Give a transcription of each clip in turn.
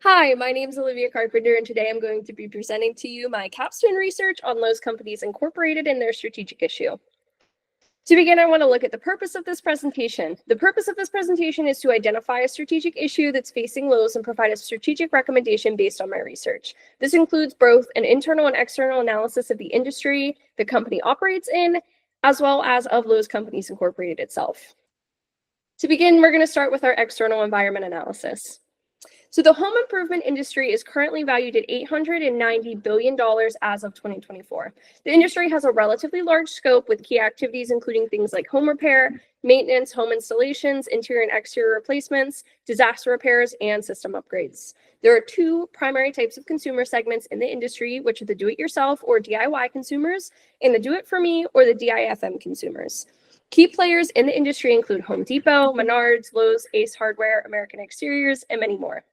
Hi, my name is Olivia Carpenter, and today I'm going to be presenting to you my capstone research on Lowe's companies incorporated in their strategic issue. To begin, I want to look at the purpose of this presentation. The purpose of this presentation is to identify a strategic issue that's facing Lowe's and provide a strategic recommendation based on my research. This includes both an internal and external analysis of the industry the company operates in, as well as of Lowe's Companies Incorporated itself. To begin, we're going to start with our external environment analysis. So the home improvement industry is currently valued at $890 billion as of 2024. The industry has a relatively large scope with key activities including things like home repair, maintenance, home installations, interior and exterior replacements, disaster repairs, and system upgrades. There are two primary types of consumer segments in the industry, which are the do-it-yourself or DIY consumers and the do-it-for-me or the DIFM consumers. Key players in the industry include Home Depot, Menards, Lowe's, Ace Hardware, American Exteriors, and many more.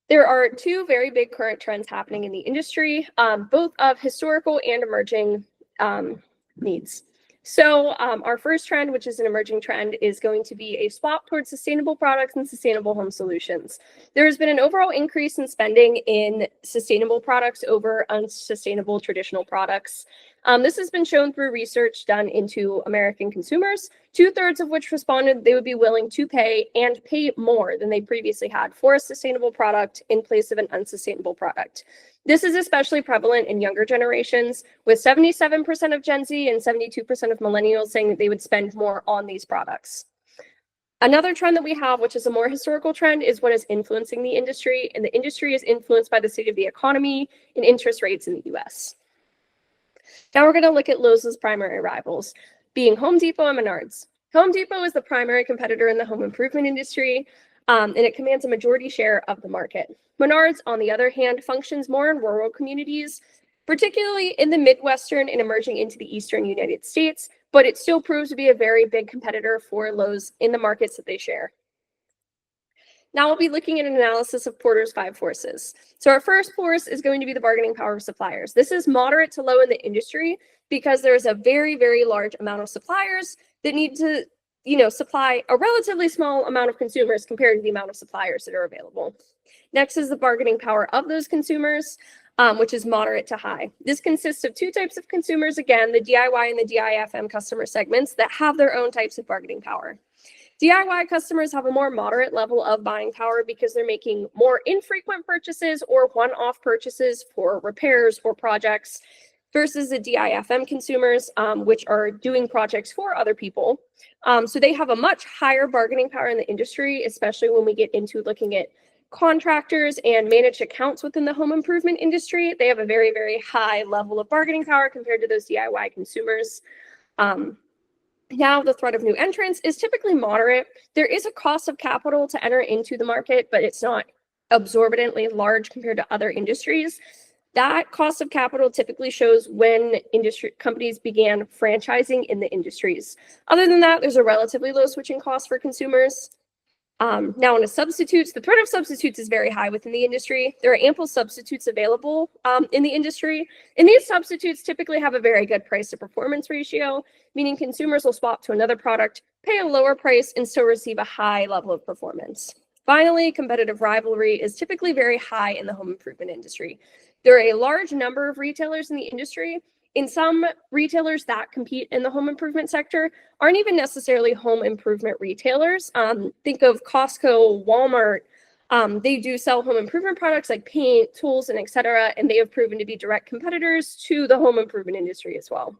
There are two very big current trends happening in the industry, both of historical and emerging needs. So our first trend, which is an emerging trend, is going to be a swap towards sustainable products and sustainable home solutions. There has been an overall increase in spending in sustainable products over unsustainable traditional products. This has been shown through research done into American consumers, 2/3 of which responded they would be willing to pay and pay more than they previously had for a sustainable product in place of an unsustainable product. This is especially prevalent in younger generations, with 77% of Gen Z and 72% of millennials saying that they would spend more on these products. Another trend that we have, which is a more historical trend, is what is influencing the industry, and the industry is influenced by the state of the economy and interest rates in the US. Now we're going to look at Lowe's primary rivals, being Home Depot and Menards. Home Depot is the primary competitor in the home improvement industry, and it commands a majority share of the market. Menards, on the other hand, functions more in rural communities, particularly in the Midwestern and emerging into the Eastern United States, but it still proves to be a very big competitor for Lowe's in the markets that they share. Now we'll be looking at an analysis of Porter's 5 forces. So our first force is going to be the bargaining power of suppliers. This is moderate to low in the industry because there's a very, very large amount of suppliers that need to, supply a relatively small amount of consumers compared to the amount of suppliers that are available. Next is the bargaining power of those consumers, which is moderate to high. This consists of two types of consumers, again, the DIY and the DIFM customer segments that have their own types of bargaining power. DIY customers have a more moderate level of buying power because they're making more infrequent purchases or one-off purchases for repairs or projects versus the DIFM consumers, which are doing projects for other people. So they have a much higher bargaining power in the industry, especially when we get into looking at contractors and managed accounts within the home improvement industry. They have a very, very high level of bargaining power compared to those DIY consumers. Now, the threat of new entrants is typically moderate. There is a cost of capital to enter into the market, but it's not exorbitantly large compared to other industries. That cost of capital typically shows when industry companies began franchising in the industries. Other than that, there's a relatively low switching cost for consumers. Now, into substitutes, the threat of substitutes is very high within the industry. There are ample substitutes available in the industry, and these substitutes typically have a very good price to performance ratio, meaning consumers will swap to another product, pay a lower price, and still receive a high level of performance. Finally, competitive rivalry is typically very high in the home improvement industry. There are a large number of retailers in the industry. In some retailers that compete in the home improvement sector aren't even necessarily home improvement retailers. Think of Costco, Walmart. They do sell home improvement products like paint, tools, and etc. And they have proven to be direct competitors to the home improvement industry as well.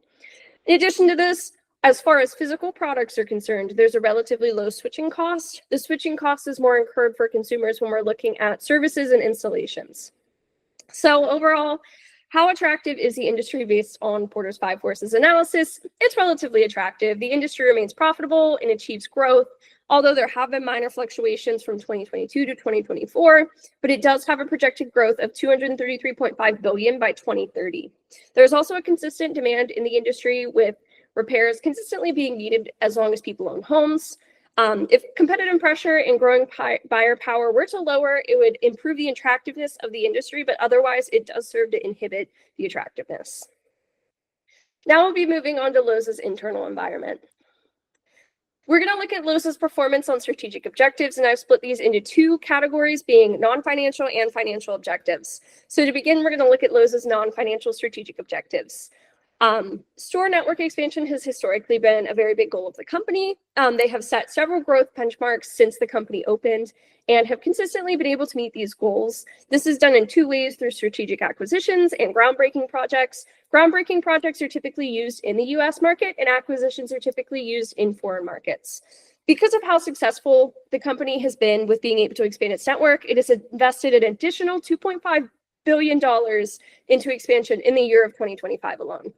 In addition to this, as far as physical products are concerned, there's a relatively low switching cost. The switching cost is more incurred for consumers when we're looking at services and installations. So overall, how attractive is the industry based on Porter's 5 forces analysis? It's relatively attractive. The industry remains profitable and achieves growth, although there have been minor fluctuations from 2022 to 2024, but it does have a projected growth of $233.5 billion by 2030. There's also a consistent demand in the industry with repairs consistently being needed as long as people own homes. If competitive pressure and growing buyer power were to lower, it would improve the attractiveness of the industry, but otherwise it does serve to inhibit the attractiveness. Now we'll be moving on to Lowe's internal environment. We're going to look at Lowe's performance on strategic objectives, and I've split these into two categories, being non-financial and financial objectives. So to begin, we're going to look at Lowe's non-financial strategic objectives. Store network expansion has historically been a very big goal of the company. They have set several growth benchmarks since the company opened and have consistently been able to meet these goals. This is done in two ways: through strategic acquisitions and groundbreaking projects. Groundbreaking projects are typically used in the US market, and acquisitions are typically used in foreign markets. Because of how successful the company has been with being able to expand its network, it has invested an additional $2.5 billion into expansion in the year of 2025 alone.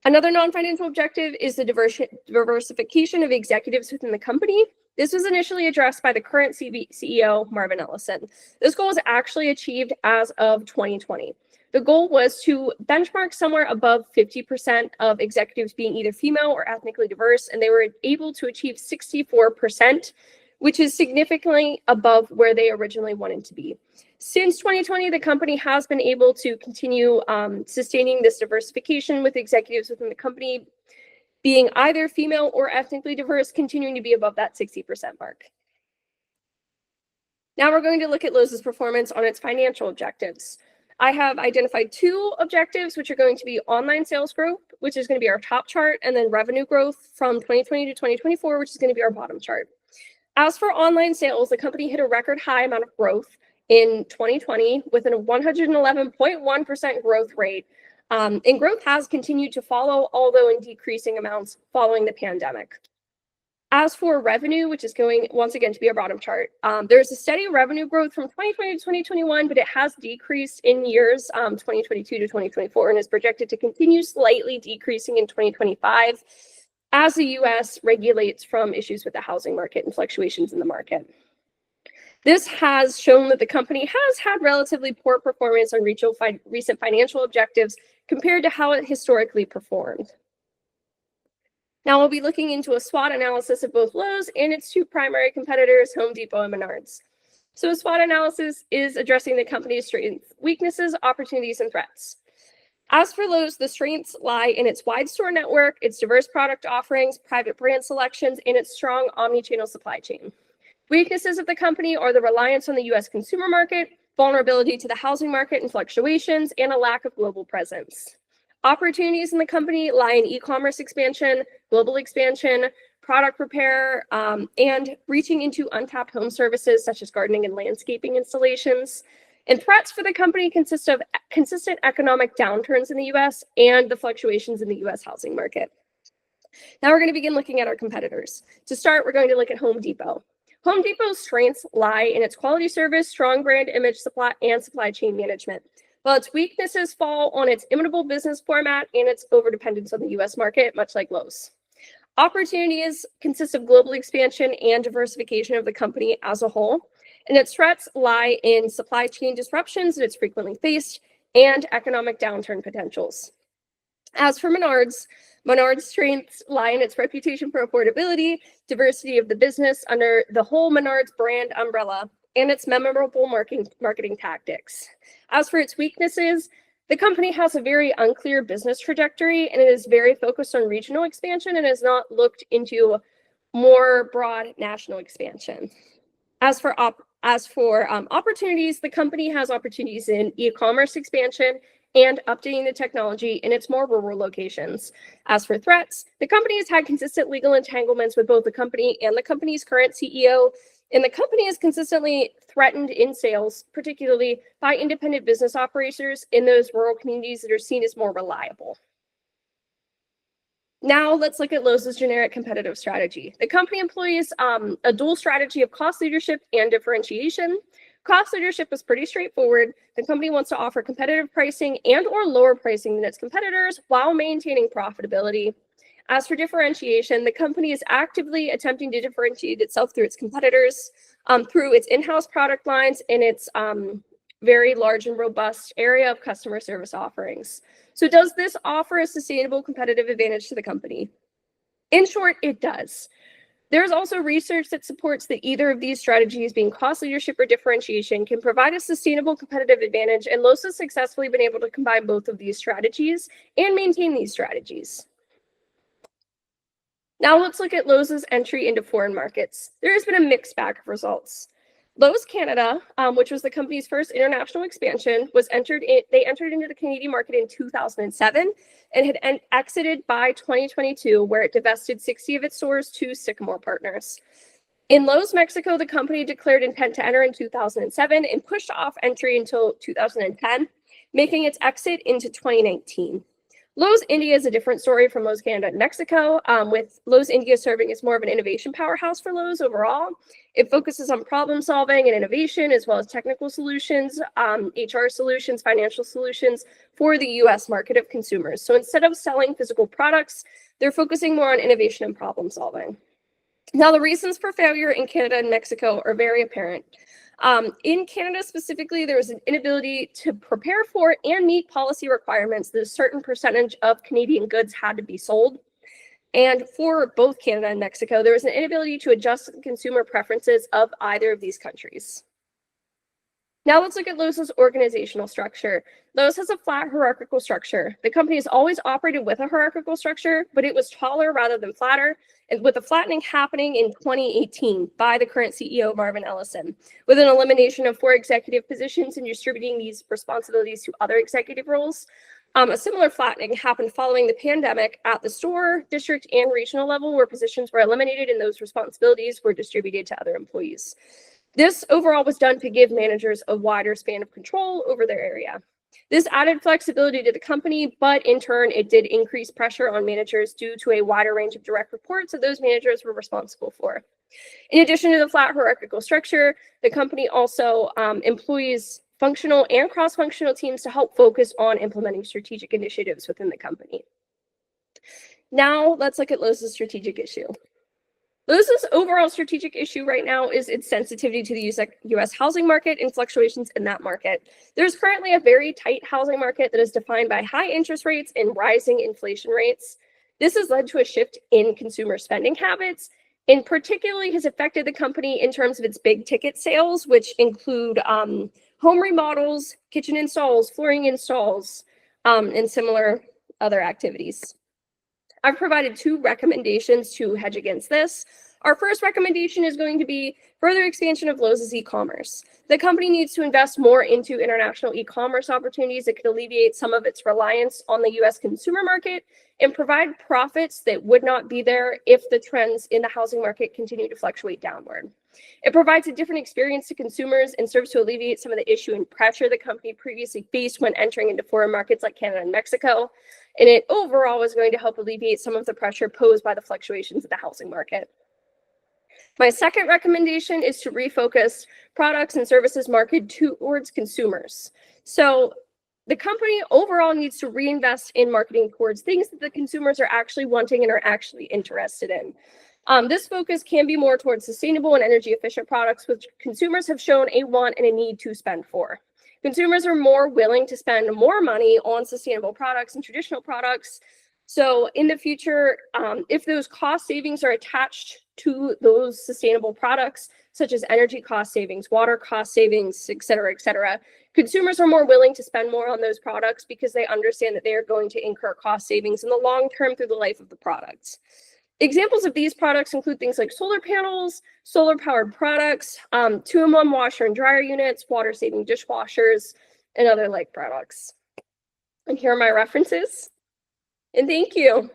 Another non-financial objective is the diversification of executives within the company. This was initially addressed by the current CEO, Marvin Ellison. This goal was actually achieved as of 2020. The goal was to benchmark somewhere above 50% of executives being either female or ethnically diverse, and they were able to achieve 64%, which is significantly above where they originally wanted to be. Since 2020, the company has been able to continue sustaining this diversification, with executives within the company being either female or ethnically diverse, continuing to be above that 60% mark. Now we're going to look at Lowe's performance on its financial objectives. I have identified two objectives, which are going to be online sales growth, which is going to be our top chart, and then revenue growth from 2020 to 2024, which is going to be our bottom chart. As for online sales, the company hit a record high amount of growth in 2020 with a 111.1% growth rate. And growth has continued to follow, although in decreasing amounts following the pandemic. As for revenue, which is going once again to be our bottom chart, there's a steady revenue growth from 2020 to 2021, but it has decreased in years 2022 to 2024 and is projected to continue slightly decreasing in 2025 as the U.S. regulates from issues with the housing market and fluctuations in the market. This has shown that the company has had relatively poor performance on recent financial objectives compared to how it historically performed. Now we'll be looking into a SWOT analysis of both Lowe's and its two primary competitors, Home Depot and Menards. So a SWOT analysis is addressing the company's strengths, weaknesses, opportunities, and threats. As for Lowe's, the strengths lie in its wide store network, its diverse product offerings, private brand selections, and its strong omni-channel supply chain. Weaknesses of the company are the reliance on the U.S. consumer market, vulnerability to the housing market and fluctuations, and a lack of global presence. Opportunities in the company lie in e-commerce expansion, global expansion, product repair, and reaching into untapped home services such as gardening and landscaping installations. And threats for the company consist of consistent economic downturns in the U.S. and the fluctuations in the U.S. housing market. Now we're going to begin looking at our competitors. To start, we're going to look at Home Depot. Home Depot's strengths lie in its quality service, strong brand image, supply chain management, while its weaknesses fall on its imitable business format and its overdependence on the U.S. market, much like Lowe's. Opportunities consist of global expansion and diversification of the company as a whole, and its threats lie in supply chain disruptions that it's frequently faced and economic downturn potentials. As for Menards strengths lie in its reputation for affordability, diversity of the business under the whole Menards brand umbrella, and its memorable marketing tactics. As for its weaknesses, the company has a very unclear business trajectory, and it is very focused on regional expansion and has not looked into more broad national expansion. As for opportunities, the company has opportunities in e-commerce expansion and updating the technology in its more rural locations. As for threats, the company has had consistent legal entanglements with both the company and the company's current CEO, and the company is consistently threatened in sales, particularly by independent business operators in those rural communities that are seen as more reliable. Now let's look at Lowe's generic competitive strategy. The company employs a dual strategy of cost leadership and differentiation. Cost leadership is pretty straightforward. The company wants to offer competitive pricing and or lower pricing than its competitors while maintaining profitability. As for differentiation, the company is actively attempting to differentiate itself through its competitors, through its in-house product lines and its very large and robust area of customer service offerings. So does this offer a sustainable competitive advantage to the company? In short, it does. There's also research that supports that either of these strategies, being cost leadership or differentiation, can provide a sustainable competitive advantage, and Lowe's has successfully been able to combine both of these strategies and maintain these strategies. Now let's look at Lowe's entry into foreign markets. There has been a mixed bag of results. Lowe's Canada, which was the company's first international expansion, they entered into the Canadian market in 2007 and had exited by 2022, where it divested 60 of its stores to Sycamore Partners. In Lowe's Mexico, the company declared intent to enter in 2007 and pushed off entry until 2010, making its exit into 2019. Lowe's India is a different story from Lowe's Canada and Mexico, with Lowe's India serving as more of an innovation powerhouse for Lowe's overall. It focuses on problem solving and innovation, as well as technical solutions, HR solutions, financial solutions for the US market of consumers. So instead of selling physical products, they're focusing more on innovation and problem solving. Now, the reasons for failure in Canada and Mexico are very apparent. In Canada specifically, there was an inability to prepare for and meet policy requirements that a certain percentage of Canadian goods had to be sold. And for both Canada and Mexico, there was an inability to adjust to the consumer preferences of either of these countries. Now let's look at Lowe's organizational structure. Lowe's has a flat hierarchical structure. The company has always operated with a hierarchical structure, but it was taller rather than flatter, and with the flattening happening in 2018 by the current CEO, Marvin Ellison, with an elimination of 4 executive positions and distributing these responsibilities to other executive roles. A similar flattening happened following the pandemic at the store, district, and regional level, where positions were eliminated and those responsibilities were distributed to other employees. This overall was done to give managers a wider span of control over their area. This added flexibility to the company, but in turn, it did increase pressure on managers due to a wider range of direct reports that those managers were responsible for. In addition to the flat hierarchical structure, the company also employs functional and cross-functional teams to help focus on implementing strategic initiatives within the company. Now, let's look at Lowe's strategic issue. Lowe's overall strategic issue right now is its sensitivity to the US housing market and fluctuations in that market. There's currently a very tight housing market that is defined by high interest rates and rising inflation rates. This has led to a shift in consumer spending habits, and particularly has affected the company in terms of its big ticket sales, which include home remodels, kitchen installs, flooring installs, and similar other activities. I've provided 2 recommendations to hedge against this. Our first recommendation is going to be further expansion of Lowe's e-commerce. The company needs to invest more into international e-commerce opportunities that could alleviate some of its reliance on the US consumer market and provide profits that would not be there if the trends in the housing market continue to fluctuate downward. It provides a different experience to consumers and serves to alleviate some of the issue and pressure the company previously faced when entering into foreign markets like Canada and Mexico. And it overall is going to help alleviate some of the pressure posed by the fluctuations of the housing market. My second recommendation is to refocus products and services marketed towards consumers. So the company overall needs to reinvest in marketing towards things that the consumers are actually wanting and are actually interested in. This focus can be more towards sustainable and energy efficient products, which consumers have shown a want and a need to spend for. Consumers are more willing to spend more money on sustainable products and traditional products. So in the future, if those cost savings are attached to those sustainable products, such as energy cost savings, water cost savings, et cetera, consumers are more willing to spend more on those products because they understand that they are going to incur cost savings in the long term through the life of the products. Examples of these products include things like solar panels, solar-powered products, 2-in-1 washer and dryer units, water-saving dishwashers, and other like products. And here are my references. And thank you.